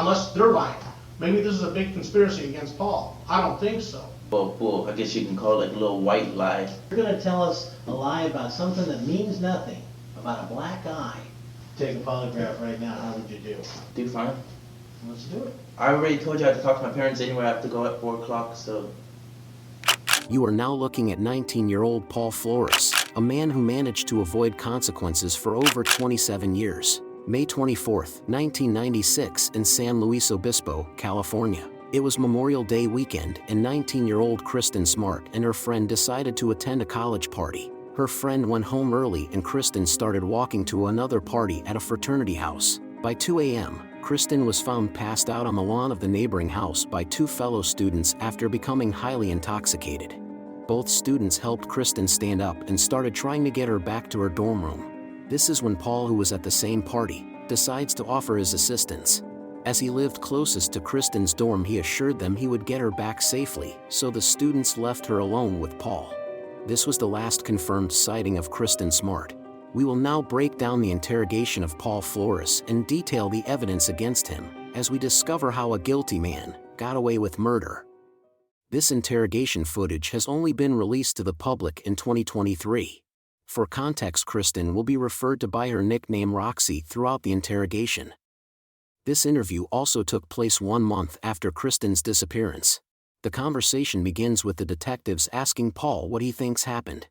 Unless they're lying. Maybe this is a big conspiracy against Paul. I don't think so. Well, I guess you can call it like a little white lie. You're going to tell us a lie about something that means nothing, about a black eye. Take a polygraph right now. How would you do? Do fine. Let's do it. I already told you I have to talk to my parents anyway. I have to go at 4 o'clock, so. You are now looking at 19-year-old Paul Flores, a man who managed to avoid consequences for over 27 years. May 24, 1996, in San Luis Obispo, California. It was Memorial Day weekend, and 19-year-old Kristin Smart and her friend decided to attend a college party. Her friend went home early and Kristin started walking to another party at a fraternity house. By 2 a.m., Kristin was found passed out on the lawn of the neighboring house by 2 fellow students after becoming highly intoxicated. Both students helped Kristin stand up and started trying to get her back to her dorm room. This is when Paul, who was at the same party, decides to offer his assistance. As he lived closest to Kristin's dorm, he assured them he would get her back safely, so the students left her alone with Paul. This was the last confirmed sighting of Kristin Smart. We will now break down the interrogation of Paul Flores and detail the evidence against him, as we discover how a guilty man got away with murder. This interrogation footage has only been released to the public in 2023. For context, Kristin will be referred to by her nickname Roxy throughout the interrogation. This interview also took place 1 month after Kristin's disappearance. The conversation begins with the detectives asking Paul what he thinks happened.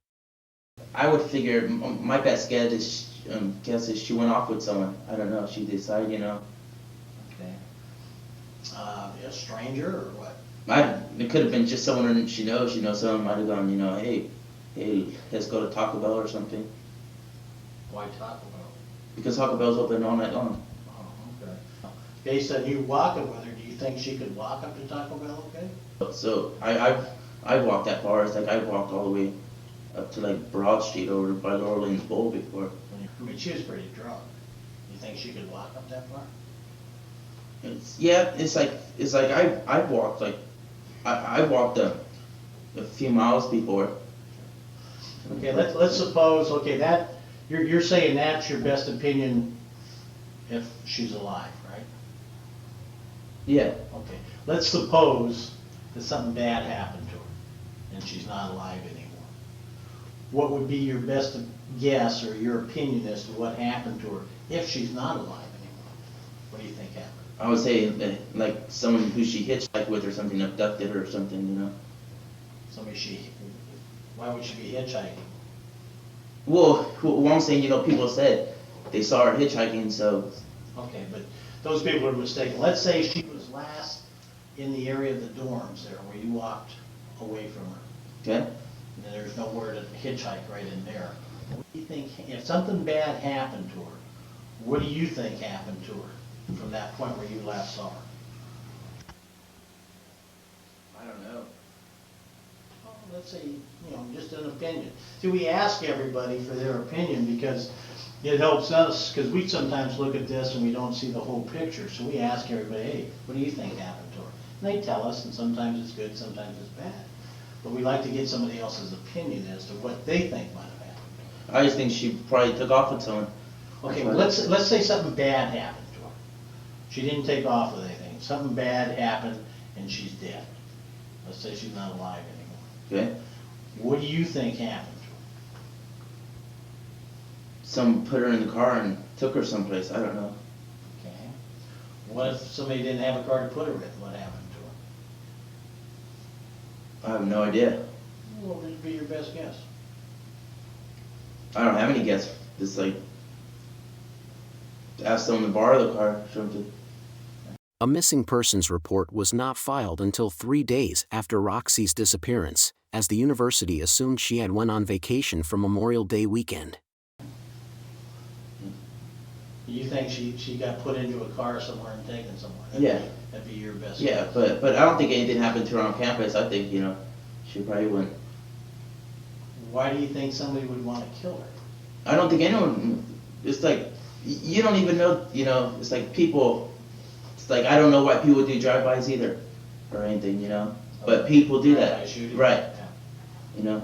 I would figure, my best guess is she went off with someone. I don't know, she decided, Okay. A stranger or what? It could have been just someone she knows, someone might have gone, hey, let's go to Taco Bell or something. Why Taco Bell? Because Taco Bell's open all night long. Oh, okay. Based on you walking with her, do you think she could walk up to Taco Bell okay? So I've walked that far. It's like I've walked all the way up to like Broad Street over by Laurel Lane's Bowl before. I mean, she was pretty drunk. You think she could walk up that far? It's like I've walked like I've walked a few miles before. Okay, let's suppose, okay, that you're saying that's your best opinion if she's alive, right? Yeah. Okay, let's suppose that something bad happened to her and she's not alive anymore. What would be your best guess or your opinion as to what happened to her if she's not alive anymore? What do you think happened? I would say like someone who she hitchhiked with or something abducted her or something, Why would she be hitchhiking? Well, I'm saying, people said they saw her hitchhiking, so. Okay, but those people are mistaken. Let's say she was last in the area of the dorms there where you walked away from her. Okay. And there's nowhere to hitchhike right in there. What do you think, if something bad happened to her, what do you think happened to her from that point where you last saw her? I don't know. Well, let's say, just an opinion. See, we ask everybody for their opinion because it helps us, because we sometimes look at this and we don't see the whole picture. So we ask everybody, hey, what do you think happened to her? And they tell us, and sometimes it's good, sometimes it's bad. But we like to get somebody else's opinion as to what they think might have happened. I just think she probably took off with someone. Okay, well, let's say something bad happened to her. She didn't take off with anything. Something bad happened and she's dead. Let's say she's not alive anymore. Okay. What do you think happened to her? Someone put her in the car and took her someplace. I don't know. Okay. What if somebody didn't have a car to put her in? What happened to her? I have no idea. What would be your best guess? I don't have any guess. Just like ask someone to borrow the car or something. A missing persons report was not filed until 3 days after Roxy's disappearance, as the university assumed she had went on vacation for Memorial Day weekend. You think she got put into a car somewhere and taken somewhere? That'd be your best Yeah, guess. but I don't think anything happened to her on campus. I think, she probably wouldn't. Why do you think somebody would want to kill her? I don't think anyone, it's like, you don't even know, it's like people, it's like, I don't know why people do drive-bys either, or anything, but people do that, right, Yeah. Okay.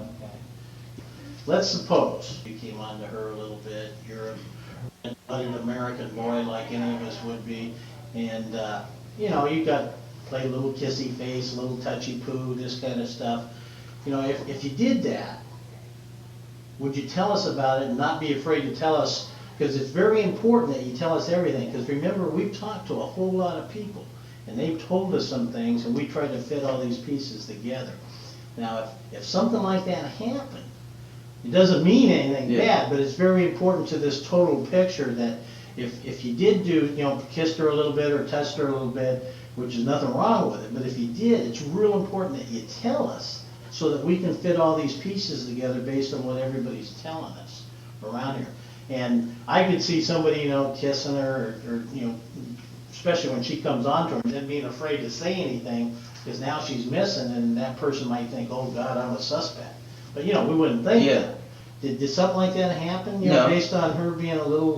Let's suppose you came on to her a little bit, you're an American boy like any of us would be, and you know, you got, play a little kissy face, a little touchy poo, this kind of stuff. You know, if you did that, would you tell us about it and not be afraid to tell us? Because it's very important that you tell us everything, because remember, we've talked to a whole lot of people, and they've told us some things, and we tried to fit all these pieces together. Now, if something like that happened, it doesn't mean anything bad, but it's very important to this total picture that if you did do, you know, kissed her a little bit or touched her a little bit, which is nothing wrong with it, but if you did, it's real important that you tell us so that we can fit all these pieces together based on what everybody's telling us around here. And I could see somebody, you know, kissing her or you know, especially when she comes on to him, then being afraid to say anything because now she's missing and that person might think, oh God, I'm a suspect. But you know, we wouldn't think that. Did something like that happen, you know, based on her being a little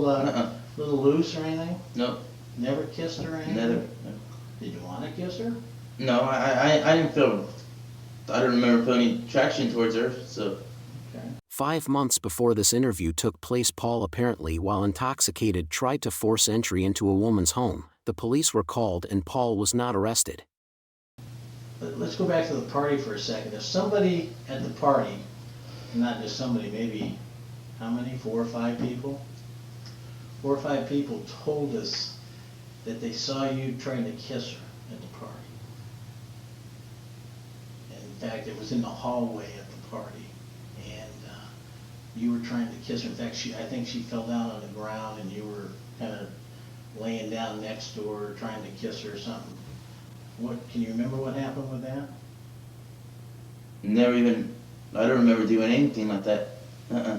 little loose or anything? No. Never kissed her or anything? Never. No. Did you want to kiss her? No, I didn't feel, I don't remember feeling any attraction towards her, so. Okay. 5 months before this interview took place, Paul apparently, while intoxicated, tried to force entry into a woman's home. The police were called and Paul was not arrested. Let's go back to the party for a second. If somebody at the party, not just somebody, maybe, how many, 4 or 5 people? 4 or 5 people told us that they saw you trying to kiss her at the party. And in fact, it was in the hallway at the party. And you were trying to kiss her. In fact, I think she fell down on the ground and you were kind of laying down next to her trying to kiss her or something. Can you remember what happened with that? Never even, I don't remember doing anything like that. Okay.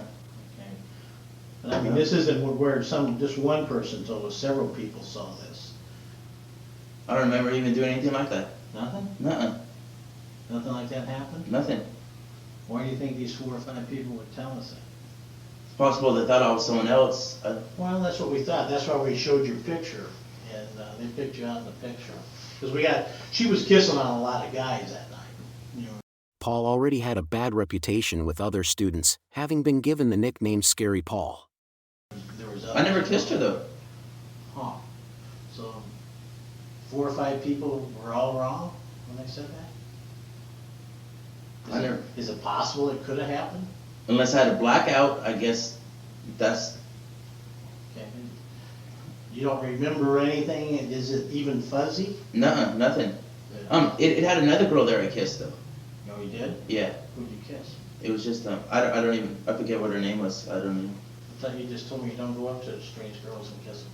But I mean, this isn't where just one person told us, several people saw this. I don't remember even doing anything like that. Nothing? Nothing like that happened? Nothing. Why do you think these 4 or 5 people would tell us that? It's possible they thought I was someone else. Well, that's what we thought. That's why we showed your picture, and they picked you out in the picture. Because she was kissing on a lot of guys that night. You know. Paul already had a bad reputation with other students, having been given the nickname Scary Paul. I never kissed her though. Huh. So 4 or 5 people were all wrong when they said that? Is it possible it could have happened? Unless I had a blackout, I guess that's. Okay. You don't remember anything? Is it even fuzzy? Nothing. It had another girl there I kissed though. No, you did? Yeah. Who'd you kiss? It was just I forget what her name was. I don't know. I thought you just told me you don't go up to strange girls and kiss them.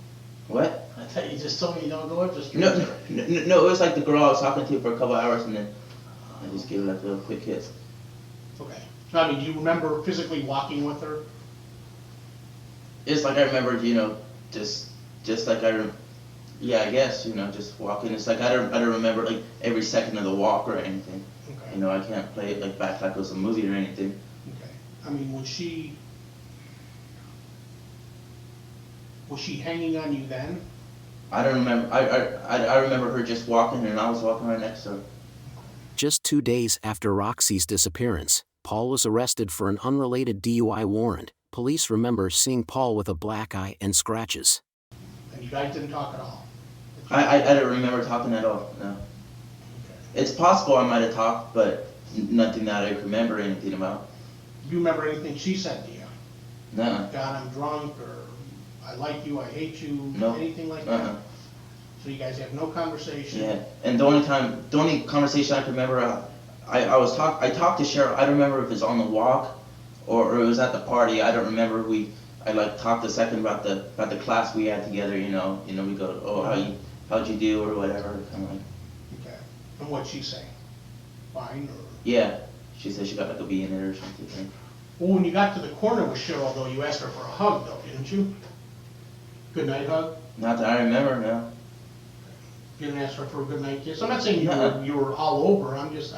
What? I thought you just told me you don't go up to strange No, girls. it was like the girl I was talking to for a couple hours and then I just gave her like a little quick kiss. Okay. So, I mean, do you remember physically walking with her? It's like I remembered, you know, just like yeah, I guess, you know, just walking. It's like I don't remember like every second of the walk or anything. Okay. You know, I can't play it like back like it was a movie or anything. Okay. I mean, was she hanging on you then? I don't remember. I remember her just walking and I was walking right next to her. Just 2 days after Roxy's disappearance, Paul was arrested for an unrelated DUI warrant. Police remember seeing Paul with a black eye and scratches. And you guys didn't talk at all? I don't remember talking at all, no. Okay. It's possible I might have talked, but nothing that I remember anything about. Do you remember anything she said to you? No. God, I'm drunk, or I like you, I hate you, No. anything like that? So you guys have no conversation? Yeah, and the only conversation I can remember, I talked to Cheryl. I don't remember if it's on the walk or it was at the party. I don't remember. I like talked a second about the class we had together. You know, we go, oh, how'd you do or whatever, kind of like. Okay. And what'd she say? Fine, or? Yeah, she said she got like a B in it or something. Well, when you got to the corner with Cheryl, though, you asked her for a hug, though, didn't you? Good night hug? Not that I remember, no. You didn't ask her for a good night kiss? I'm not saying No. you were all over, I'm just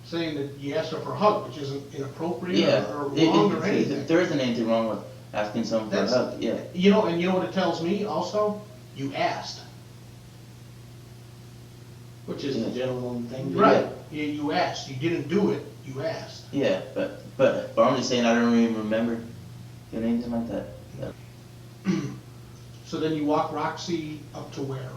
saying that you asked her for a hug, which isn't inappropriate Yeah, or wrong or anything. there isn't anything wrong with asking someone for a hug, yeah. You know what it tells me also? You asked. Which is the gentleman thing to do. Right, you asked, you didn't do it, you asked. Yeah, but I'm just saying I don't even remember doing anything like that. Yeah. So then you walk Roxy up to where?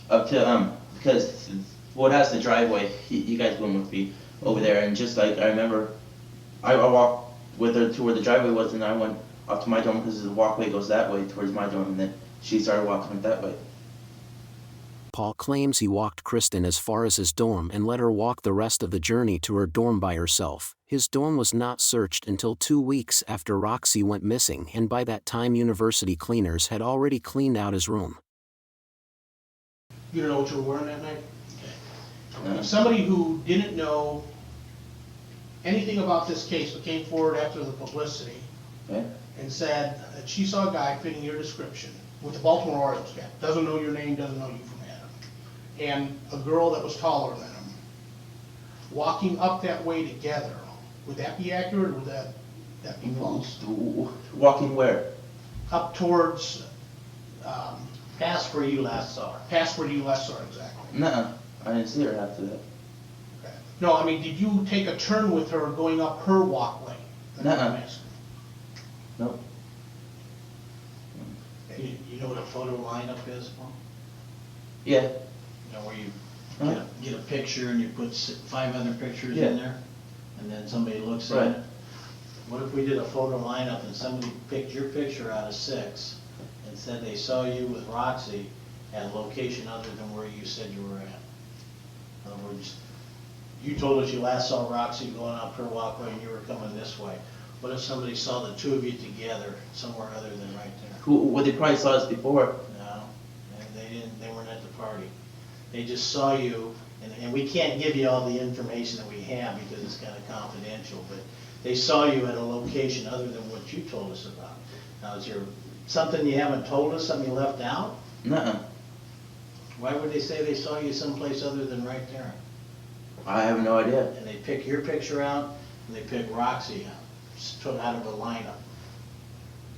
up to, because what has the driveway, you guys went with me over there, and just like, I remember, I walked with her to where the driveway was, and I went up to my dorm, because the walkway goes that way towards my dorm, and then she started walking up that way. Paul claims he walked Kristin as far as his dorm and let her walk the rest of the journey to her dorm by herself. His dorm was not searched until 2 weeks after Roxy went missing, and by that time university cleaners had already cleaned out his room. You don't know what you were wearing that night? Okay. Somebody who didn't know anything about this case but came forward after the publicity Okay? and said that she saw a guy fitting your description with the Baltimore Orioles cap, doesn't know your name, doesn't know you from Adam, and a girl that was taller than him, walking up that way together. Would that be accurate, or would that be false? Walking where? Up towards, Past where you last saw her. past where you last saw her exactly. Nuh-uh, I didn't see her after that. Okay. No, I mean, did you take a turn with her going up her walkway? That's what I'm Nuh-uh. asking. Nope. You know what a photo lineup is, Paul? Yeah. You know, where you Huh? get a picture and you put 5 other pictures Yeah. in there, and then somebody looks at Right. it. What if we did a photo lineup and somebody picked your picture out of 6 and said they saw you with Roxy at a location other than where you said you were at? In other words, you told us you last saw Roxy going up her walkway and you were coming this way. What if somebody saw the two of you together somewhere other than right there? Well, they probably saw us before. No, they weren't at the party. They just saw you, and we can't give you all the information that we have because it's kind of confidential, but they saw you at a location other than what you told us about. Now, is there something you haven't told us, something you left out? Nuh-uh. Why would they say they saw you someplace other than right there? I have no idea. And they pick your picture out, and they pick Roxy out of the lineup.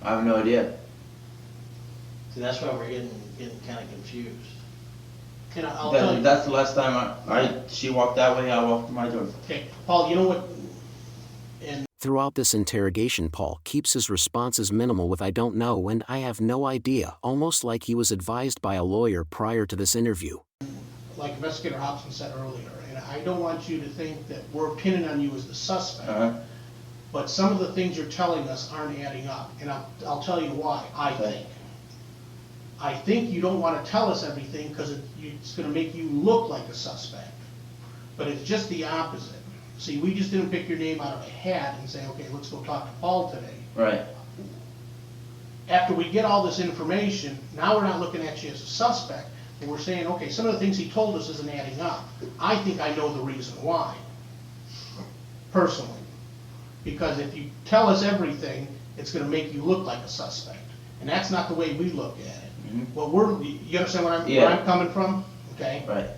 I have no idea. See, that's why we're getting kind of confused. And I'll tell you. That's the last time she walked that way, I walked to my door. Okay, Paul, you know what, and Throughout this interrogation, Paul keeps his responses minimal with "I don't know" and "I have no idea," almost like he was advised by a lawyer prior to this interview. like Investigator Hobson said earlier, and I don't want you to think that we're pinning on you as the suspect, Uh-huh. but some of the things you're telling us aren't adding up, and I'll tell you why, I Okay. think. I think you don't want to tell us everything because it's going to make you look like a suspect, but it's just the opposite. See, we just didn't pick your name out of a hat and say, okay, let's go talk to Paul today. Right. After we get all this information, now we're not looking at you as a suspect, but we're saying, okay, some of the things he told us isn't adding up. I think I know the reason why, personally. Because if you tell us everything, it's gonna make you look like a suspect. And that's not the way we look at it. You understand where I'm coming from? Okay? Right.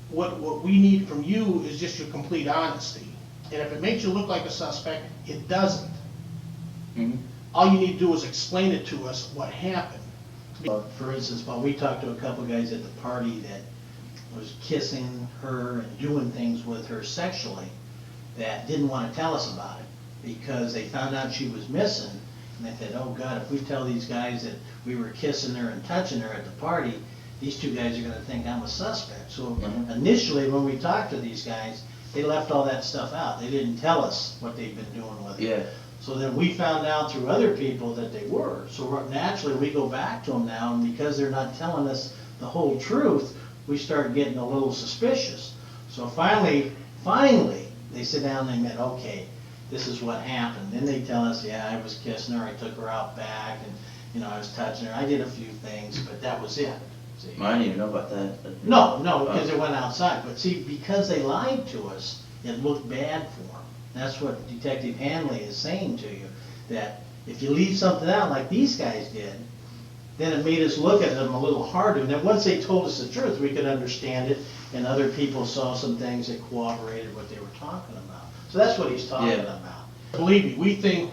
What we need from you is just your complete honesty. And if it makes you look like a suspect, it doesn't. Mm-hmm. All you need to do is explain it to us what happened. For instance, Paul, we talked to a couple guys at the party that was kissing her and doing things with her sexually that didn't want to tell us about it because they found out she was missing. And they said, oh God, if we tell these guys that we were kissing her and touching her at the party, these 2 guys are going to think I'm a suspect. So initially when we talked to these guys, they left all that stuff out. They didn't tell us what they'd been doing with it. Yeah. So then we found out through other people that they were. So naturally we go back to them now, and because they're not telling us the whole truth, we start getting a little suspicious. So finally, they sit down and they admit, okay, this is what happened. Then they tell us, yeah, I was kissing her, I took her out back, and I was touching her. I did a few things, but that was it. See? I didn't even know about that. No, because it went outside. But see, because they lied to us, it looked bad for them. That's what Detective Hanley is saying to you, that if you leave something out like these guys did, then it made us look at them a little harder. And then once they told us the truth, we could understand it, and other people saw some things that corroborated what they were talking about. So that's what he's talking about. Believe me, we think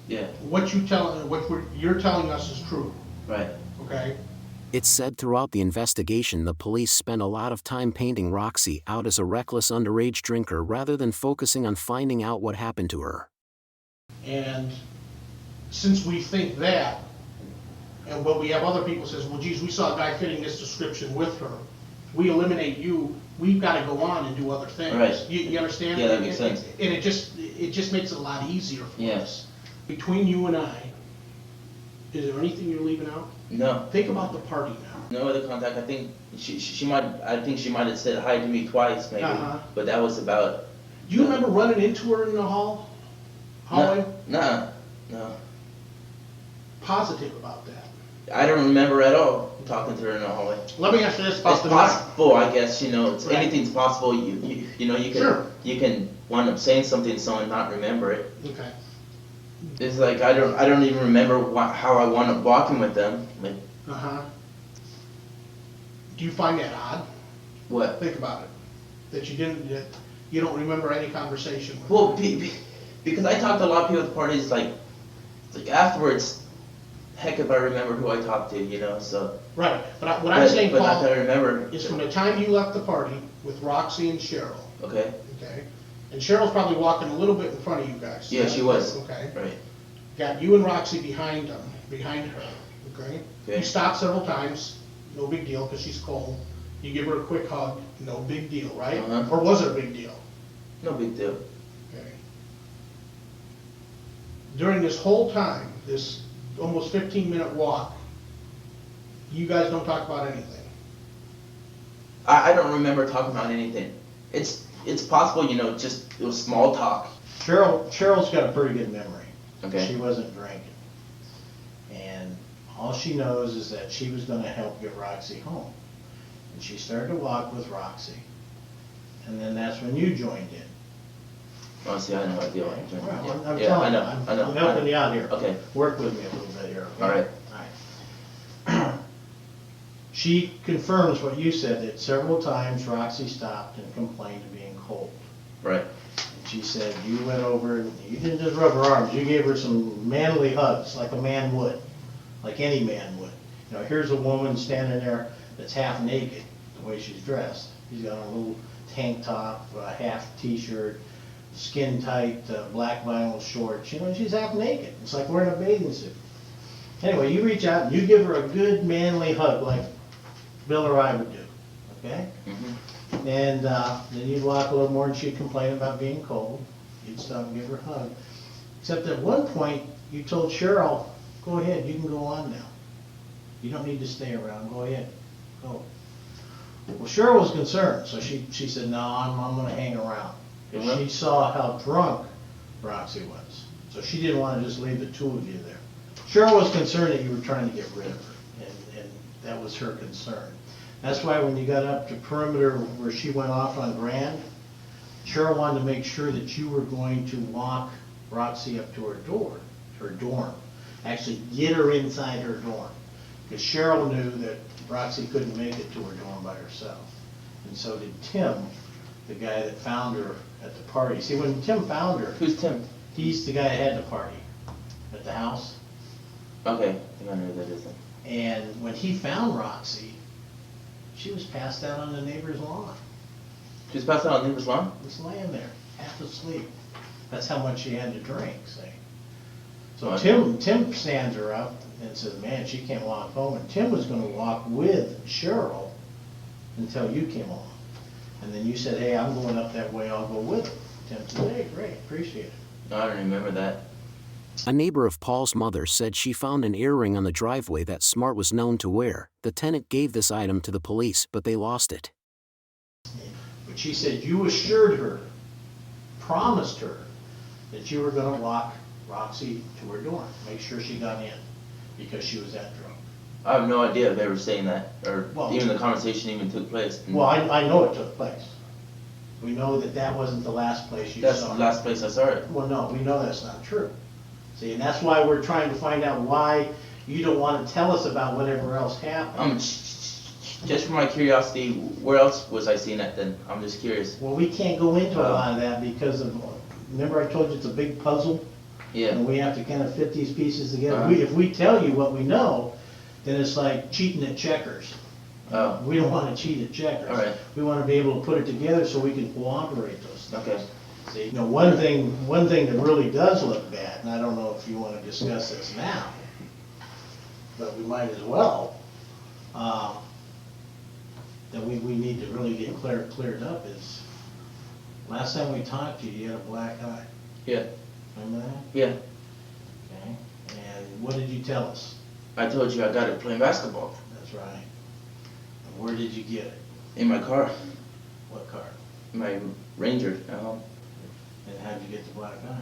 Yeah. what you're telling us is true, Right. okay? It's said throughout the investigation the police spent a lot of time painting Roxy out as a reckless underage drinker rather than focusing on finding out what happened to her. And since we think that, but we have other people says, well, geez, we saw a guy fitting this description with her. We eliminate you, we've gotta go on and do other things. Right. You understand? Yeah, that makes sense. And it just makes it a lot easier for Yes. us. Between you and I, is there anything you're leaving out? No. Think about the party now. No other contact. I think she might have said hi to me twice maybe, Uh-huh. but that was about. Do you remember running into her in the hallway? No. Positive about that. I don't remember at all talking to her in the hallway. Let me ask you this about It's the night. possible, I guess, it's, Right. anything's possible. You know, you can Sure. you can wind up saying something to someone and not remember it. Okay. It's like I don't even remember how I wound up walking with them. Like Uh-huh. Do you find that odd? what? Think about it. That you don't remember any conversation with Well, her. because I talked to a lot of people at the parties, like afterwards. Heck, if I remember who I talked to, so. Right, but what I'm saying, but not Paul, that I remember. is from the time you left the party with Roxy and Cheryl, Okay. okay? And Cheryl's probably walking a little bit in front of you guys. Yeah, she was. Okay. Right. Got you and Roxy behind her, okay? Okay. You stop several times, no big deal, because she's cold. You give her a quick hug, no big deal, right? Uh-huh. Or was it a big deal? No big deal. Okay. During this whole time, this almost 15-minute walk, you guys don't talk about anything. I don't remember talking about anything. It's possible, just it was small talk. Cheryl's got a pretty good memory. Okay. She wasn't drinking. And all she knows is that she was gonna help get Roxy home. And she started to walk with Roxy. And then that's when you joined in. Oh, see, I had no idea what Well, I'm doing. I'm Yeah, telling I you, know. I'm helping you out here. Okay. Work with me a little bit here, okay? All right. All right. She confirms what you said, that several times Roxy stopped and complained of being cold. Right. And she said you went over, and you didn't just rub her arms, you gave her some manly hugs, like a man would, like any man would. Here's a woman standing there that's half naked, the way she's dressed. She's got a little tank top, a half t-shirt, skin tight, black vinyl shorts, she's half naked. It's like wearing a bathing suit. Anyway, you reach out and you give her a good manly hug like Bill or I would do, okay? Mm-hmm. And then you'd walk a little more and she'd complain about being cold. You'd stop and give her a hug. Except at one point, you told Cheryl, go ahead, you can go on now. You don't need to stay around, go ahead, go. Well, Cheryl was concerned, so she said, no, I'm gonna hang around. Because she saw how drunk Roxy was. So she didn't want to just leave the two of you there. Cheryl was concerned that you were trying to get rid of her, and that was her concern. That's why when you got up to perimeter where she went off on Grand, Cheryl wanted to make sure that you were going to walk Roxy up to her dorm. Actually get her inside her dorm. Because Cheryl knew that Roxy couldn't make it to her dorm by herself. And so did Tim, the guy that found her at the party. See, when Tim found her, Who's Tim? he's the guy that had the party at the house. Okay, I think I know who that is then. And when he found Roxy, she was passed out on the neighbor's lawn. She was passed out on neighbor's lawn? Just laying there, half asleep. That's how much she had to drink, see. So Okay. Tim stands her up and says, man, she can't walk home. And Tim was gonna walk with Cheryl until you came along. And then you said, hey, I'm going up that way, I'll go with her. Tim said, hey, great, appreciate it. No, I don't remember that. A neighbor of Paul's mother said she found an earring on the driveway that Smart was known to wear. The tenant gave this item to the police, but they lost it. But she said you assured her, promised her, that you were gonna walk Roxy to her dorm, make sure she got in, because she was that drunk. I have no idea if they were saying that, or Well- even the conversation even took place. Well, I know it took place. We know that that wasn't the last place you saw her. That's the last place I saw it. Well, no, we know that's not true. See, and that's why we're trying to find out why you don't wanna tell us about whatever else happened. Just for my curiosity, where else was I seeing that then? I'm just curious. Well, we can't go into a lot of that because of, remember I told you it's a big puzzle? Yeah. And we have to kind of fit these pieces together. Uh-huh. If we tell you what we know, then it's like cheating at checkers. Oh. We don't want to cheat at checkers. All right. We want to be able to put it together so we can cooperate those things. Okay. See, one thing that really does look bad, and I don't know if you want to discuss this now, but we might as well. That we need to really get cleared up is, last time we talked to you, you had a black eye. Yeah. Remember that? Yeah. Okay. And what did you tell us? I told you I got it playing basketball. That's right. And where did you get it? In my car. What car? My Ranger at home. And how'd you get the black eye?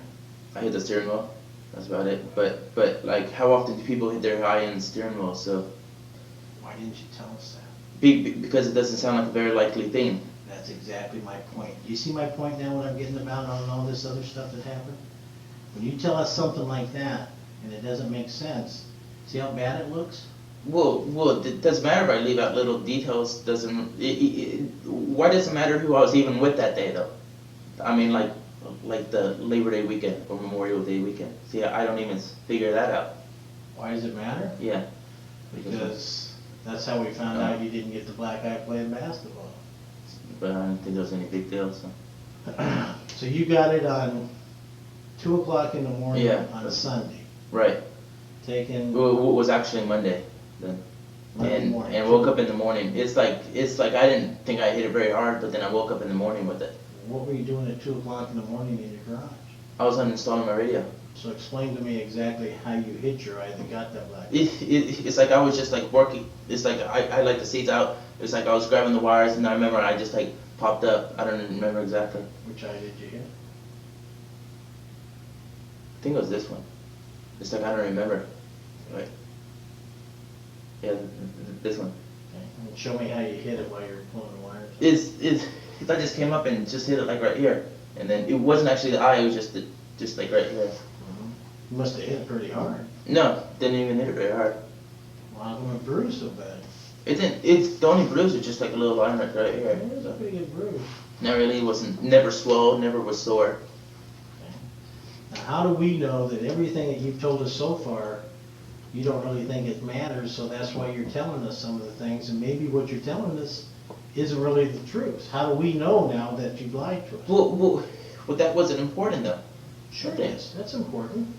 I hit the steering wheel. That's about it. But like, how often do people hit their eye in the steering wheel? So. Why didn't you tell us that? Because it doesn't sound like a very likely thing. That's exactly my point. Do you see my point now, what I'm getting about on all this other stuff that happened? When you tell us something like that, and it doesn't make sense, see how bad it looks? Well, it doesn't matter if I leave out little details. Why does it matter who I was even with that day, though? I mean, like the Labor Day weekend or Memorial Day weekend. See, I don't even figure that out. Why does it matter? Yeah. Because that's how we found out you didn't get the black eye playing basketball. But I don't think there was any big deal, so. So you got it on 2 o'clock in the morning Yeah. on a Sunday, Right. taking Well, it was actually Monday then. Monday morning. And woke up in the morning. It's like I didn't think I hit it very hard, but then I woke up in the morning with it. What were you doing at 2 o'clock in the morning in your garage? I was uninstalling my radio. So explain to me exactly how you hit your eye that got that black eye. It's like I was just like working. It's like I like the seats out. It's like I was grabbing the wires, and I remember I just like popped up. I don't remember exactly. Which eye did you hit? I think it was this one. It's like I don't remember. Right. Yeah, this one. Okay. And show me how you hit it while you were pulling the wires. It's I just came up and just hit it like right here, and then it wasn't actually the eye. It was just like right here. You must have hit it pretty hard. No, didn't even hit it very hard. Well, how come it bruised so bad? It didn't. It's the only bruise was just like a little line right here. It was a pretty good bruise. Not really. It wasn't. Never swelled. Never was sore. Okay. Now, how do we know that everything that you've told us so far, you don't really think it matters, so that's why you're telling us some of the things, and maybe what you're telling us isn't really the truth? How do we know now that you've lied to us? Well, that wasn't important though. Sure it is. That's important.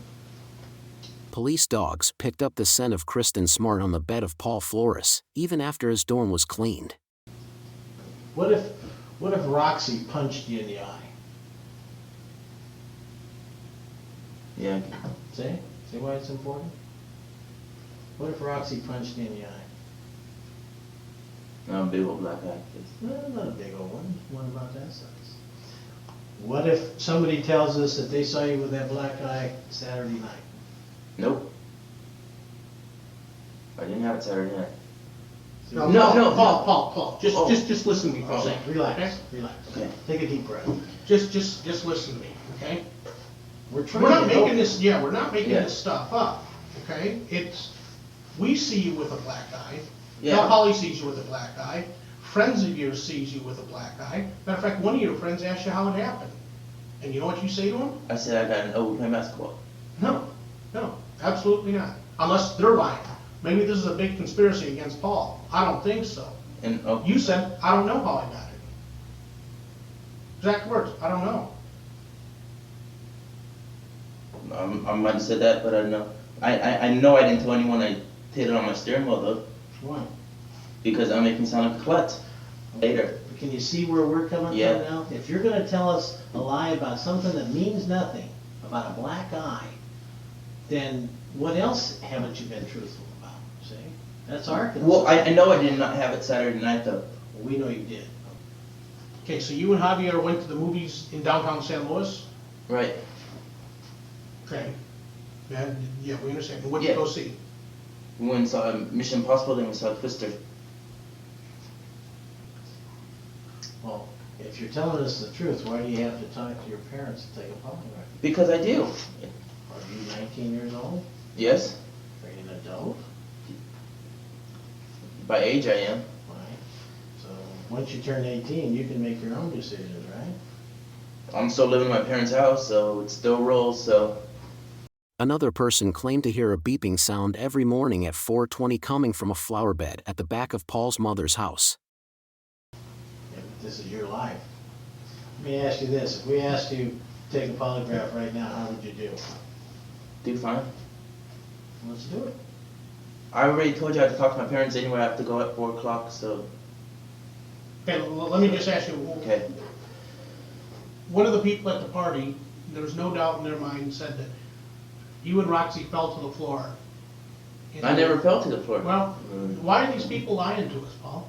Police dogs picked up the scent of Kristin Smart on the bed of Paul Flores, even after his dorm was cleaned. What if Roxy punched you in the eye? Yeah. See? See why it's important? What if Roxy punched you in the eye? No, big old black eye. No, not a big old one. One about that size. What if somebody tells us that they saw you with that black eye Saturday night? Nope. I didn't have it Saturday night. No, No. Paul, just listen to me for a second. Relax, okay? relax. Okay. Take a deep breath. Just listen to me, okay? We're trying We're not to making help. this, yeah, we're not making Yeah. this stuff up, okay? We see you with a black eye. Yeah. Now Polly sees you with a black eye. Friends of yours sees you with a black eye. Matter of fact, one of your friends asked you how it happened. And you know what you say to him? I said I got an O playing basketball. No, absolutely not. Unless they're lying. Maybe this is a big conspiracy against Paul. I don't think so. And You said, I don't know how I got it. Exact words, I don't know. I might have said that, but I don't know. I know I didn't tell anyone I hit it on my steering wheel though, Why? because that makes me sound like a klutz. Later. Can you see where we're coming Yeah. from now? If you're gonna tell us a lie about something that means nothing, about a black eye, then what else haven't you been truthful about, see? That's our concern. Well, I know I did not have it Saturday night though. We know you did. Okay, so you and Javier went to the movies in downtown San Luis? Right. Okay. Yeah, we understand. And what did you Yeah. go see? We went and saw Mission Impossible, then we saw Twister. Well, if you're telling us the truth, why do you have to talk to your parents to take a polygraph? Because I do. Are you 19 years old? Yes. Are you an adult? By age I am. Right. So, once you turn 18, you can make your own decisions, right? I'm still living in my parents' house, so it still rolls, so. Another person claimed to hear a beeping sound every morning at 4:20 coming from a flower bed at the back of Paul's mother's house. Yeah, but this is your life. Let me ask you this, if we asked you to take a polygraph right now, how would you do? Do fine. Let's do it. I already told you I had to talk to my parents anyway. I have to go at 4 o'clock, so. Okay, let me just ask you, Okay. one of the people at the party, there's no doubt in their mind, said that you and Roxy fell to the floor. I never fell to the floor. Well, why are these people lying to us, Paul?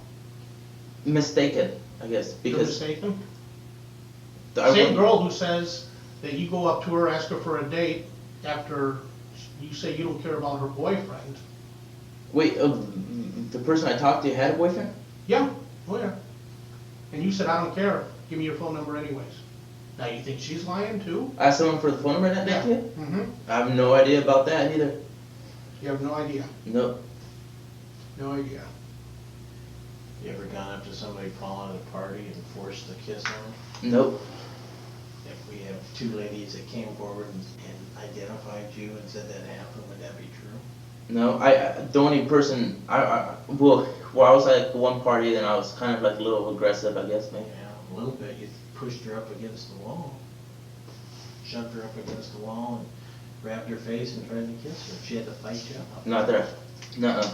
Mistaken, I guess, They're because. mistaken? I Same went- girl who says that you go up to her, ask her for a date after you say you don't care about her boyfriend. Wait, the person I talked to had a boyfriend? Yeah, oh yeah. And you said, I don't care, give me your phone number anyways. Now you think she's lying too? I asked someone for the phone number that night too? Mm-hmm. I have no idea about that either. You have no idea, Nope. no idea. You ever gone up to somebody calling at a party and forced a kiss on them? Nope. If we have two ladies that came forward and identified you and said that happened, would that be true? No, the only person, I was at one party, then I was kind of like a little aggressive, I guess, maybe. Yeah, a little bit. You pushed her up against the wall. Shoved her up against the wall and grabbed her face and tried to kiss her. She had to fight you up. Not there. Nuh-uh.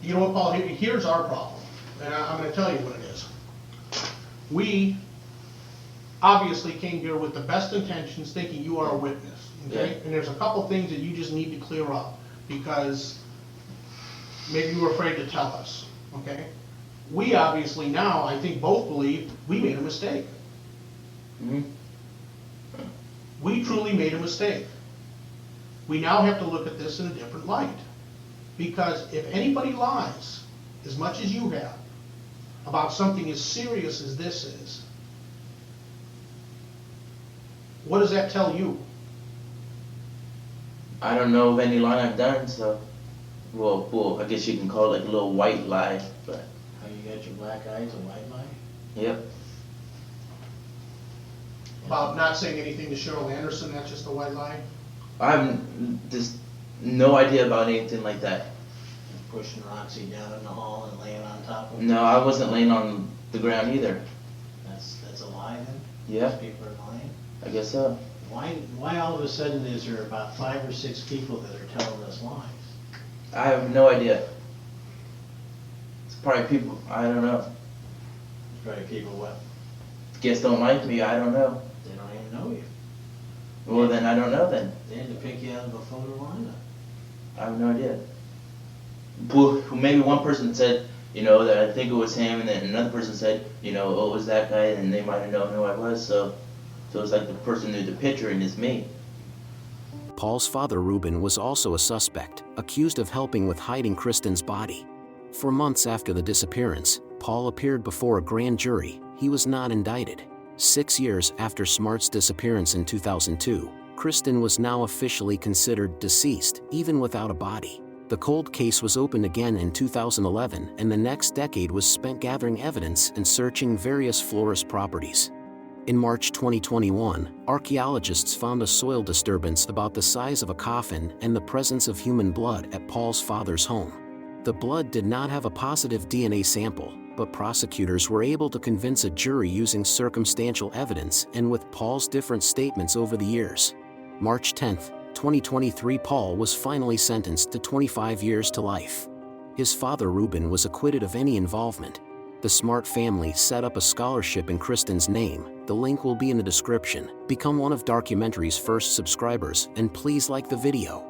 You know what, Paul, here's our problem, and I'm gonna tell you what it is. We obviously came here with the best intentions, thinking you are a witness, okay? Yeah. And there's a couple things that you just need to clear up, because maybe you were afraid to tell us, okay? We obviously now, I think both believe, we made a mistake. Hmm. We truly made a mistake. We now have to look at this in a different light. Because if anybody lies, as much as you have, about something as serious as this is, what does that tell you? I don't know of any lie I've done, so. Well, I guess you can call it like a little white lie, but. How you got your black eyes, a white lie? Yep. About not saying anything to Cheryl Anderson, that's just a white lie? I have just no idea about anything like that. Pushing Roxy down in the hall and laying on top of her? No, I wasn't laying on the ground either. That's a lie then? Yeah. These people are lying? I guess so. Why all of a sudden is there about 5 or 6 people that are telling us lies? I have no idea. It's probably people, I don't know. It's probably people what? Guess don't like me, I don't know. They don't even know you. Well, then I don't know then. They had to pick you out of a photo lineup. I have no idea. Well, maybe one person said, that I think it was him, and then another person said, oh, it was that guy, and they might have known who I was, so it's like the person knew the picture and it's me. Paul's father, Ruben, was also a suspect, accused of helping with hiding Kristin's body. For months after the disappearance, Paul appeared before a grand jury. He was not indicted. 6 years after Smart's disappearance in 2002, Kristin was now officially considered deceased, even without a body. The cold case was opened again in 2011, and the next decade was spent gathering evidence and searching various Flores properties. In March 2021, archaeologists found a soil disturbance about the size of a coffin and the presence of human blood at Paul's father's home. The blood did not have a positive DNA sample, but prosecutors were able to convince a jury using circumstantial evidence and with Paul's different statements over the years. March 10, 2023, Paul was finally sentenced to 25 years to life. His father, Ruben, was acquitted of any involvement. The Smart family set up a scholarship in Kristin's name. The link will be in the description. Become one of Darkumentary's first subscribers, and please like the video.